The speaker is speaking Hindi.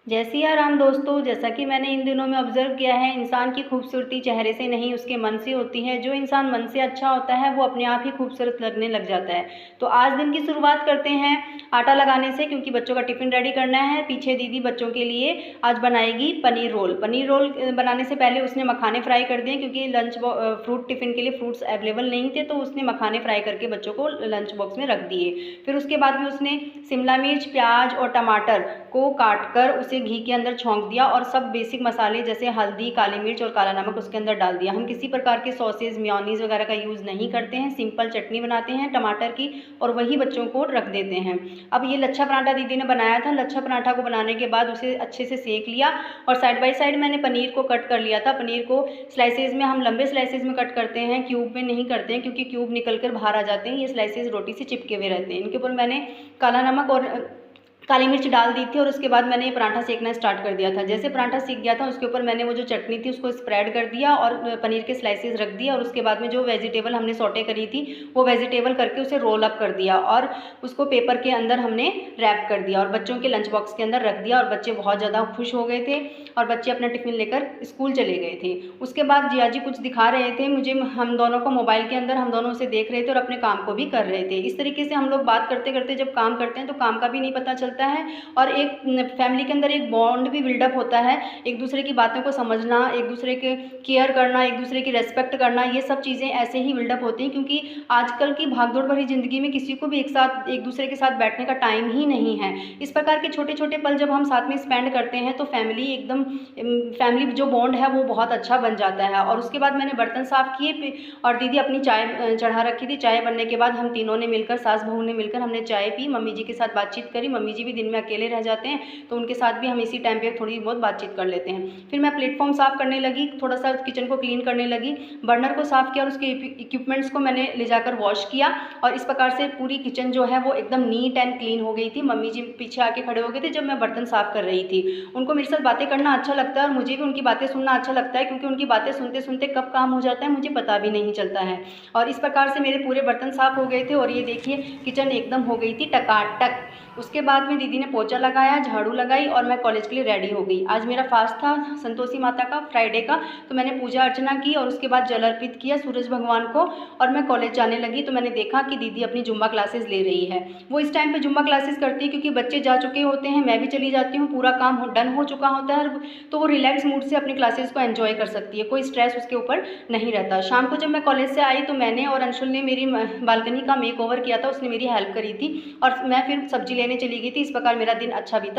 जय सिया राम दोस्तों, जैसा कि मैंने इन दिनों में ऑब्जर्व किया है, इंसान की खूबसूरती चेहरे से नहीं उसके मन से होती है। जो इंसान मन से अच्छा होता है वो अपने आप ही खूबसूरत लगने लग जाता है। तो आज दिन की शुरुआत करते हैं आटा लगाने से, क्योंकि बच्चों का टिफ़िन रेडी करना है। पीछे दीदी बच्चों के लिए आज बनाएगी पनीर रोल। पनीर रोल बनाने से पहले उसने मखाने फ्राई कर दिए, क्योंकि फ्रूट टिफ़िन के लिए फ्रूट्स अवेलेबल नहीं थे, तो उसने मखाने फ्राई करके बच्चों को लंच बॉक्स में रख दिए। फिर उसके बाद में उसने शिमला मिर्च, प्याज और टमाटर को काट कर उसे घी के अंदर छौंक दिया और सब बेसिक मसाले जैसे हल्दी, काली मिर्च और काला नमक उसके अंदर डाल दिया। हम किसी प्रकार के सॉसेज, मेयोनीज वगैरह का यूज़ नहीं करते हैं। सिंपल चटनी बनाते हैं टमाटर की और वही बच्चों को रख देते हैं। अब ये लच्छा पराठा दीदी ने बनाया था। लच्छा पराठा को बनाने के बाद उसे अच्छे से सेक लिया और साइड बाय साइड मैंने पनीर को कट कर लिया था। पनीर को स्लाइसेज में, हम लंबे स्लाइसेज में कट करते हैं, क्यूब में नहीं करते हैं, क्योंकि क्यूब निकल कर बाहर आ जाते हैं। ये स्लाइसेज रोटी से चिपके हुए रहते हैं। इनके ऊपर मैंने काला नमक और काली मिर्च डाल दी थी और उसके बाद मैंने ये पराठा सेकना स्टार्ट कर दिया था। जैसे पराठा सीख गया था उसके ऊपर मैंने वो जो चटनी थी उसको स्प्रेड कर दिया और पनीर के स्लाइसेस रख दिए और उसके बाद में जो वेजिटेबल हमने सौटे करी थी वो वेजिटेबल करके उसे रोल अप कर दिया और उसको पेपर के अंदर हमने रैप कर दिया और बच्चों के लंच बॉक्स के अंदर रख दिया। और बच्चे बहुत ज़्यादा खुश हो गए थे और बच्चे अपना टिफ़िन लेकर स्कूल चले गए थे। उसके बाद जिया जी कुछ दिखा रहे थे मुझे, हम दोनों को मोबाइल के अंदर, हम दोनों उसे देख रहे थे और अपने काम को भी कर रहे थे। इस तरीके से हम लोग बात करते करते जब काम करते हैं तो काम का भी नहीं पता चलता है और एक फैमिली के अंदर एक बॉन्ड भी बिल्डअप होता है। एक दूसरे की बातों को समझना, एक दूसरे के केयर करना, एक दूसरे की रेस्पेक्ट करना, ये सब चीज़ें ऐसे ही बिल्डअप होती हैं, क्योंकि आजकल की भागदौड़ भरी ज़िंदगी में किसी को भी एक दूसरे के साथ बैठने का टाइम ही नहीं है। इस प्रकार के छोटे छोटे पल जब हम साथ में स्पेंड करते हैं तो फैमिली जो बॉन्ड है वो बहुत अच्छा बन जाता है। और उसके बाद मैंने बर्तन साफ़ किए और दीदी अपनी चाय चढ़ा रखी थी। चाय बनने के बाद हम तीनों ने मिलकर, सास बहू ने मिलकर हमने चाय पी। मम्मी जी के साथ बातचीत करी। मम्मी जी भी दिन में अकेले रह जाते हैं तो उनके साथ भी हम इसी टाइम पे थोड़ी बहुत बातचीत कर लेते हैं। फिर मैं प्लेटफॉर्म साफ़ करने लगी, थोड़ा सा किचन को क्लीन करने लगी। बर्नर को साफ़ किया और उसके इक्विपमेंट्स को मैंने ले जाकर वॉश किया और इस प्रकार से पूरी किचन जो है वो एकदम नीट एंड क्लीन हो गई थी। मम्मी जी पीछे आके खड़े हो गए थे जब मैं बर्तन साफ़ कर रही थी। उनको मेरे साथ बातें करना अच्छा लगता है और मुझे भी उनकी बातें सुनना अच्छा लगता है, क्योंकि उनकी बातें सुनते सुनते कब काम हो जाता है मुझे पता भी नहीं चलता है। और इस प्रकार से मेरे पूरे बर्तन साफ़ हो गए थे और ये देखिए किचन एकदम हो गई थी टकाटक। उसके बाद में दीदी ने पोछा लगाया, झाड़ू लगाई और मैं कॉलेज के लिए रेडी हो गई। आज मेरा फास्ट था संतोषी माता का, फ्राइडे का, तो मैंने पूजा अर्चना की और उसके बाद जल अर्पित किया सूरज भगवान को और मैं कॉलेज जाने लगी। तो मैंने देखा कि दीदी अपनी जुम्बा क्लासेस ले रही है। वो इस टाइम पे जुम्बा क्लासेस करती है क्योंकि बच्चे जा चुके होते हैं, मैं भी चली जाती हूँ, पूरा काम डन हो चुका होता है, तो वो रिलैक्स मूड से अपनी क्लासेस को एंजॉय कर सकती है, कोई स्ट्रेस उसके ऊपर नहीं रहता। शाम को जब मैं कॉलेज से आई तो मैंने और अंशुल ने मेरी बालकनी का मेक ओवर किया था, उसने मेरी हेल्प करी थी और मैं फिर सब्जी लेने चली गई थी। इस प्रकार मेरा दिन अच्छा बीता।